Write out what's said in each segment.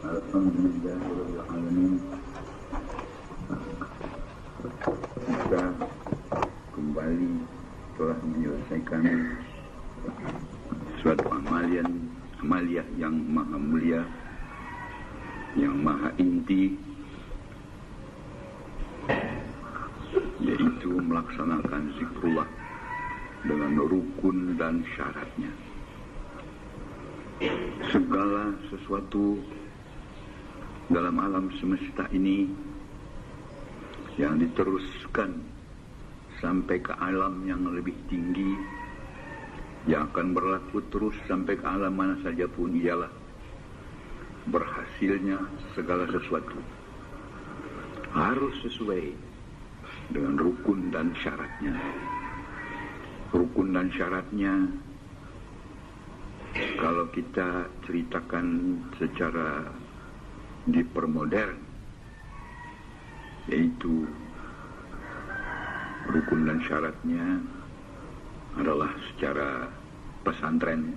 Alhamdulillahirrahmanirrahim. Kita kembali telah menyelesaikan suatu amaliyah yang maha mulia, yang maha inti, yaitu melaksanakan zikrullah dengan rukun dan syaratnya. Segala sesuatu dalam alam semesta ini yang diteruskan sampai ke alam yang lebih tinggi, yang akan berlaku terus sampai ke alam mana saja pun, ialah berhasilnya segala sesuatu harus sesuai dengan rukun dan syaratnya. Rukun dan syaratnya, kalau kita ceritakan secara dipermodern, yaitu rukun dan syaratnya adalah secara pesantren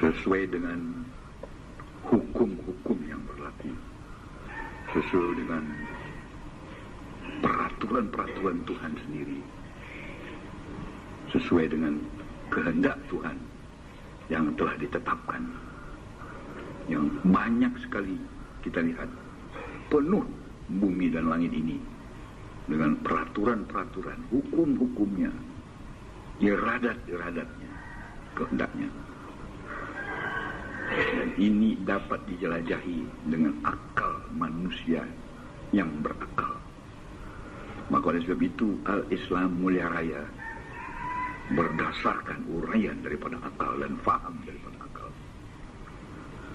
sesuai dengan hukum-hukum yang berlaku, sesuai dengan peraturan-peraturan Tuhan sendiri, sesuai dengan kehendak Tuhan yang telah ditetapkan. Yang banyak sekali kita lihat penuh bumi dan langit ini dengan peraturan-peraturan, hukum-hukumnya, iradat-iradatnya, kehendaknya. Dan ini dapat dijelajahi dengan akal manusia yang berakal. Maka oleh sebab itu Al-Islam mulia raya berdasarkan uraian daripada akal dan faham daripada akal.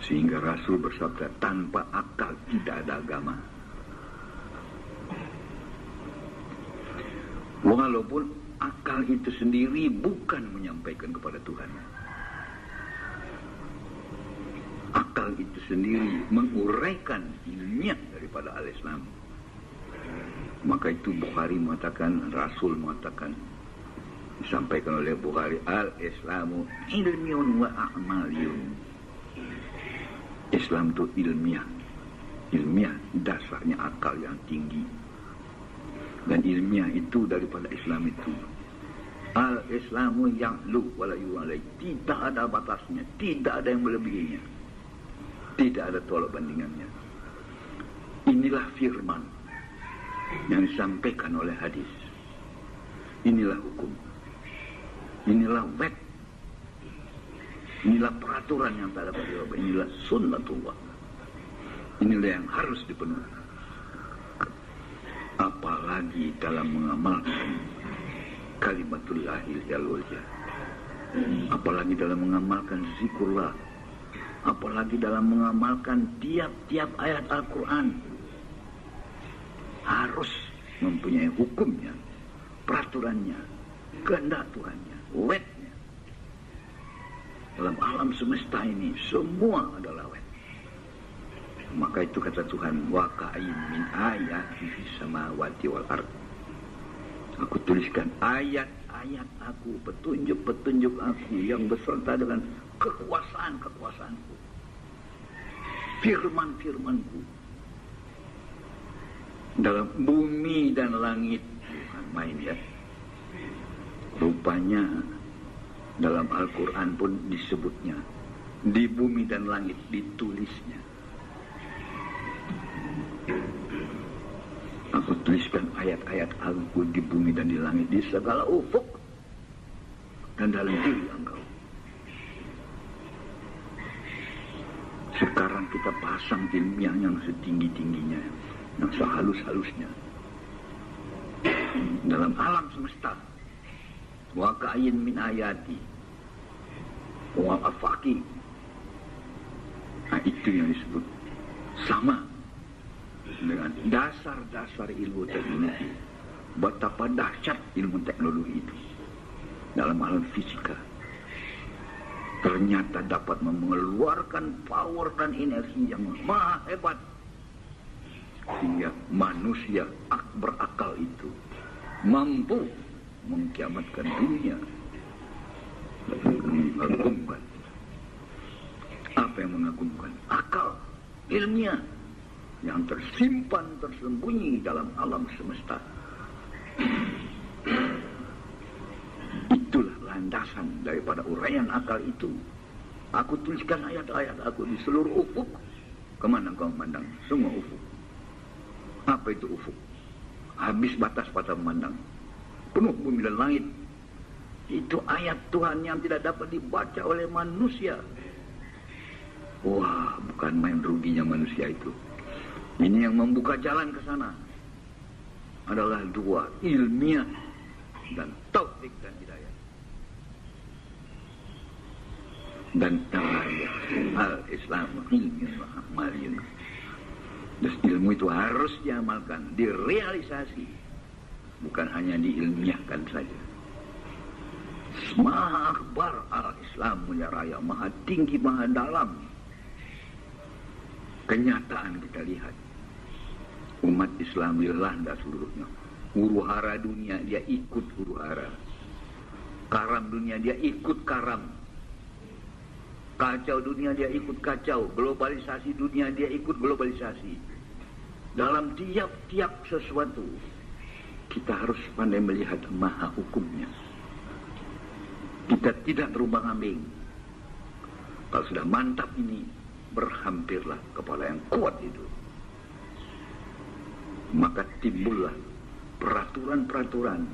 Sehingga Rasul bersabda, tanpa akal tidak ada agama. Walaupun akal itu sendiri bukan menyampaikan kepada Tuhan. Akal itu sendiri menguraikan ilmiah daripada Al-Islam. Maka itu Bukhari mengatakan, Rasul mengatakan, disampaikan oleh Bukhari, Al-Islamu ilmiun wa a'maliyun. Islam itu ilmiah. Ilmiah dasarnya akal yang tinggi. Dan ilmiah itu daripada Islam itu, Al-Islamu ya'lu wa la yu'alai. Tidak ada batasnya, tidak ada yang melebihinya, tidak ada tolak bandingannya. Inilah firman yang disampaikan oleh hadis. Inilah hukum, inilah web, inilah peraturan yang tak dapat dirubah, inilah sunnatullah, inilah yang harus dipenuhi. Apalagi dalam mengamalkan kalimatullahil jalulja, apalagi dalam mengamalkan zikrullah, apalagi dalam mengamalkan tiap-tiap ayat Al-Quran, harus mempunyai hukumnya, peraturannya, kehendak Tuhannya, wetnya. Dalam alam semesta ini semua adalah wet. Maka itu kata Tuhan, wa ka'ayyin min ayatin fis samawati wal ard. Aku tuliskan ayat-ayat aku, petunjuk-petunjuk aku yang beserta dengan kekuasaan-kekuasaanku, firman-firmanku dalam bumi dan langit. Bukan main ya. Rupanya dalam Al-Quran pun disebutnya, di bumi dan langit ditulisnya. Aku tuliskan ayat-ayat aku di bumi dan di langit, di segala ufuk dan dalam diri engkau. Sekarang kita pasang ilmiah yang setinggi-tingginya, yang sehalus-halusnya dalam alam semesta. Wa ka'ayyin min ayati wa afaqi. Nah, itu yang disebut sama dengan dasar-dasar ilmu teknologi. Betapa dahsyat ilmu teknologi itu dalam alam fisika. Ternyata dapat mengeluarkan power dan energi yang maha hebat, sehingga manusia berakal itu mampu mengkiamatkan dunia dan mengagumkan apa Siapa yang mengagumkan? Akal, ilmiah yang tersimpan, tersembunyi dalam alam semesta. Itulah landasan daripada uraian akal itu. Aku tuliskan ayat-ayat aku di seluruh ufuk. Kemana kau memandang? Semua ufuk. Apa itu ufuk? Habis batas pada memandang. Penuh bumi dan langit. Itu ayat Tuhan yang tidak dapat dibaca oleh manusia. Wah, bukan main ruginya manusia itu. Ini yang membuka jalan ke sana adalah dua, ilmiah dan taufik dan hidayah. Dan al-Islam ilmiah wa amaliyun. Terus ilmu itu harus diamalkan, direalisasi, bukan hanya diilmiahkan saja. Maha akbar al-Islam mulia raya, maha tinggi, maha dalam. Kenyataan kita lihat. Umat Islam dilanda seluruhnya. Huru hara dunia dia ikut huru hara. Karam dunia dia ikut karam. Kacau dunia dia ikut kacau. Globalisasi dunia dia ikut globalisasi. Dalam tiap-tiap sesuatu kita harus pandai melihat maha hukumnya. Kita tidak terumbang-ambing. Kalau sudah mantap ini, berhampirlah kepada yang kuat itu. Maka timbullah peraturan-peraturan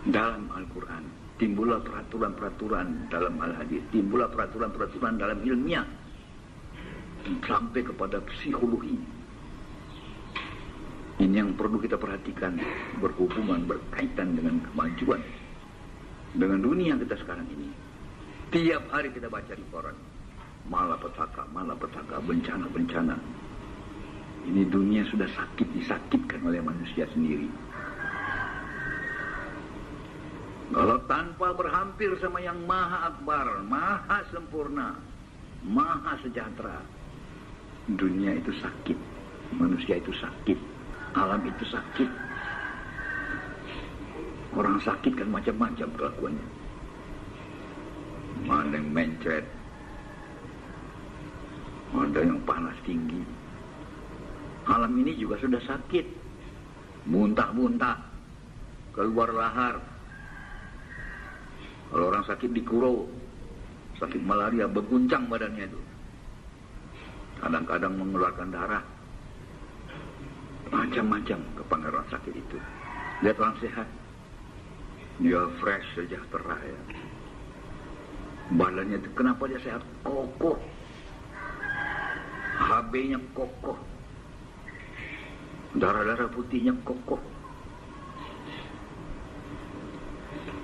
dalam Al-Quran, timbullah peraturan-peraturan dalam Al-Hadis, timbullah peraturan-peraturan dalam ilmiah, sampai kepada psikologi. Ini yang perlu kita perhatikan, berhubungan, berkaitan dengan kemajuan, dengan dunia kita sekarang ini. Tiap hari kita baca di koran, malapetaka, bencana-bencana. Ini dunia sudah disakitkan oleh manusia sendiri. Kalau tanpa berhampir sama yang maha akbar, maha sempurna, maha sejahtera, dunia itu sakit, manusia itu sakit, alam itu sakit. Orang sakit kan macam-macam kelakuannya. Ada yang mencret, ada yang panas tinggi. Alam ini juga sudah sakit, muntah-muntah, keluar lahar. Kalau orang sakit di kuro, sakit malaria, berguncang badannya itu. Kadang-kadang mengeluarkan darah. Macam-macam kepangaruhan sakit itu. Lihat orang sehat, dia fresh, sejahtera ya. Badannya itu kenapa dia sehat? Kokoh. HB-nya kokoh. Darah-darah putihnya kokoh.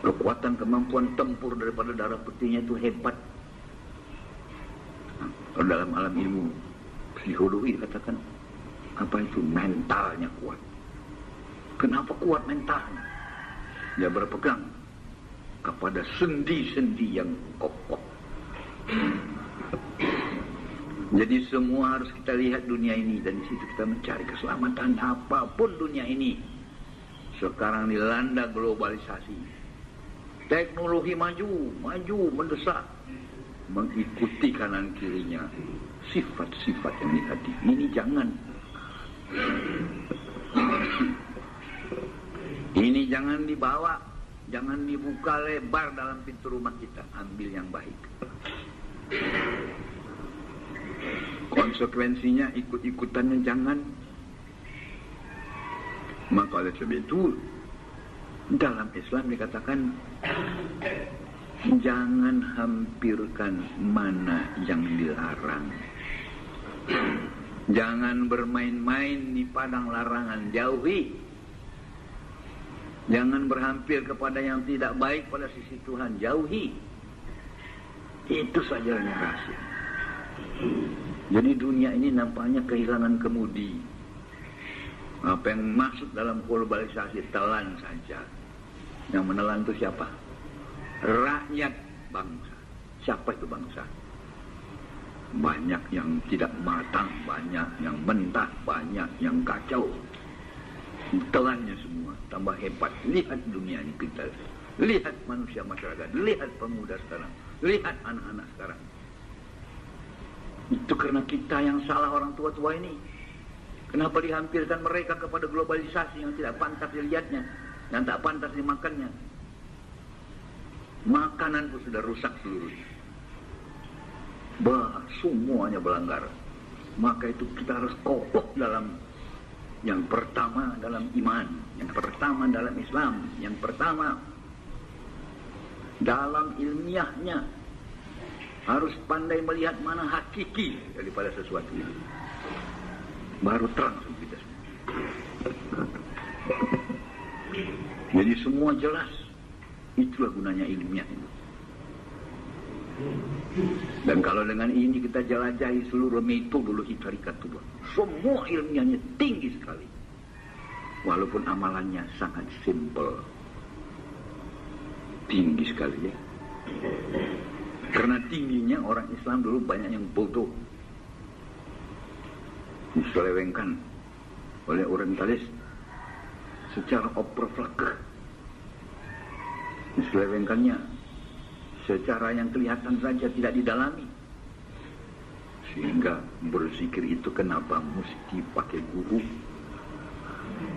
Kekuatan kemampuan tempur daripada darah putihnya itu hebat. Kalau dalam alam ilmu psikologi dikatakan apa itu? Mentalnya kuat. Kenapa kuat mentalnya? Dia berpegang kepada sendi-sendi yang kokoh. Jadi semua harus kita lihat dunia ini, dan di situ kita mencari keselamatan. Apapun dunia ini sekarang dilanda globalisasi, teknologi maju, mendesak, mengikuti kanan kirinya sifat-sifat yang negatif. Ini jangan dibawa, jangan dibuka lebar dalam pintu rumah kita. Ambil yang baik. Konsekuensinya ikut-ikutannya jangan. Maka oleh sebab itu dalam Islam dikatakan jangan hampirkan mana yang dilarang. Jangan bermain-main di padang larangan, jauhi. Jangan berhampir kepada yang tidak baik pada sisi Tuhan, jauhi. Itu saja rahasia. Jadi dunia ini nampaknya kehilangan kemudi. Apa yang masuk dalam globalisasi telan saja. Yang menelan itu siapa? Rakyat bangsa. Siapa itu bangsa? Banyak yang tidak matang, banyak yang mentah, banyak yang kacau. Telannya semua, tambah hebat. Lihat dunia ini kita. Lihat manusia masyarakat, lihat pemuda sekarang, lihat anak-anak sekarang. Itu karena kita yang salah, orang tua-tua ini. Kenapa dihampirkan mereka kepada globalisasi yang tidak pantas dilihatnya, yang tak pantas dimakannya? Makanan pun sudah rusak seluruhnya. Semuanya melanggar. Maka itu kita harus kokoh dalam yang pertama dalam iman, yang pertama dalam Islam, yang pertama dalam ilmiahnya. Harus pandai melihat mana hakiki daripada sesuatu itu. Baru terang kita semua. Jadi semua jelas. Itulah gunanya ilmiah itu. Dan kalau dengan ini kita jelajahi seluruh metodologi tarikat itu, semua ilmiahnya tinggi sekali. Walaupun amalannya sangat simple. Tinggi sekali ya. Karena tingginya orang Islam dulu banyak yang bodoh. Diselewengkan oleh orientalis secara overflak. Diselewengkannya secara yang kelihatan saja, tidak didalami. Sehingga berpikir itu kenapa mesti pakai guru.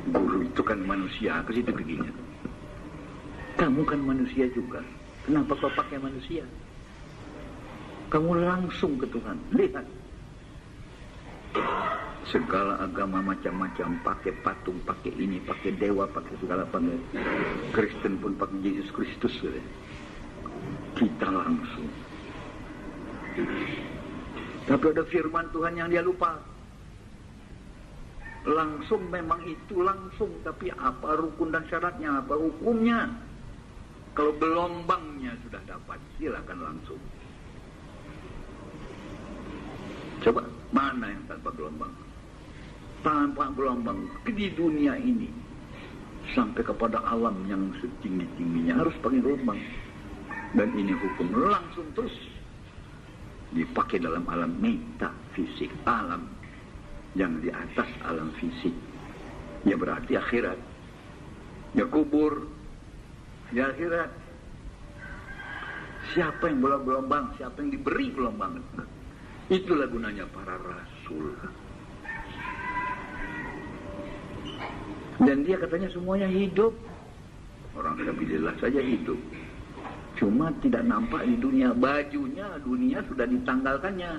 Guru itu kan manusia, ke situ begini. Kamu kan manusia juga, kenapa kau pakai manusia? Kamu langsung ke Tuhan, lihat. Segala agama macam-macam, pakai patung, pakai ini, pakai dewa, pakai segala pakai. Kristen pun pakai Yesus Kristus. Kita langsung. Tapi ada firman Tuhan yang dia lupa. Langsung memang itu langsung, tapi apa rukun dan syaratnya, apa hukumnya? Kalau gelombangnya sudah dapat, silakan langsung. Coba, mana yang tanpa gelombang? Tanpa gelombang di dunia ini sampai kepada alam yang setinggi-tingginya harus pakai gelombang. Dan ini hukum langsung terus dipakai dalam alam metafisik, alam yang di atas alam fisik. Ya berarti akhirat. Ya kubur. Ya akhirat. Siapa yang bola gelombang? Siapa yang diberi gelombang? Itulah gunanya para rasul. Dan dia katanya semuanya hidup. Orang Alhamdulillah saja hidup. Cuma tidak nampak di dunia. Bajunya dunia sudah ditanggalkannya.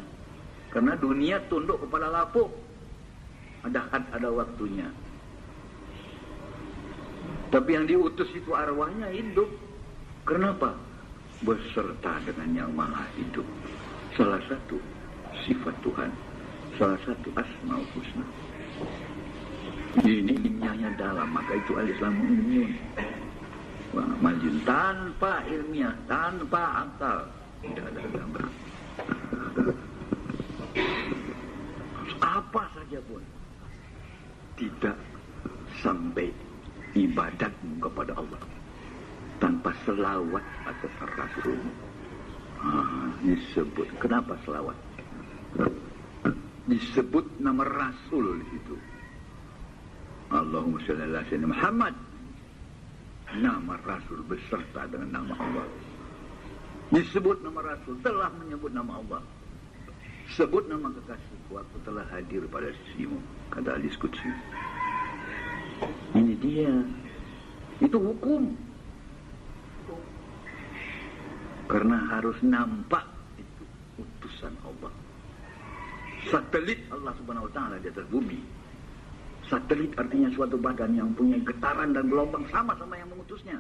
Karena dunia tunduk kepada lapuk. Ada had, ada waktunya. Tapi yang diutus itu arwahnya hidup. Kenapa? Beserta dengan yang maha hidup. Salah satu sifat Tuhan. Salah satu asmaul husna. Ini ilmiahnya dalam, maka itu al-Islam ilmiah. Majin tanpa ilmiah, tanpa akal, tidak ada agama. Apa saja pun tidak sampai ibadatmu kepada Allah tanpa selawat atas Rasul. Disebut, kenapa selawat? Disebut nama Rasul di situ. Allahumma shalli ala sayyidina Muhammad. Nama Rasul beserta dengan nama Allah. Disebut nama Rasul, telah menyebut nama Allah. Sebut nama kekasihku, aku telah hadir pada sisimu, kata Hadis Qudsi. Ini dia. Itu hukum. Karena harus nampak itu utusan Allah. Satelit Allah Subhanahu wa taala di atas bumi. Satelit artinya suatu badan yang punya getaran dan gelombang sama-sama yang mengutusnya.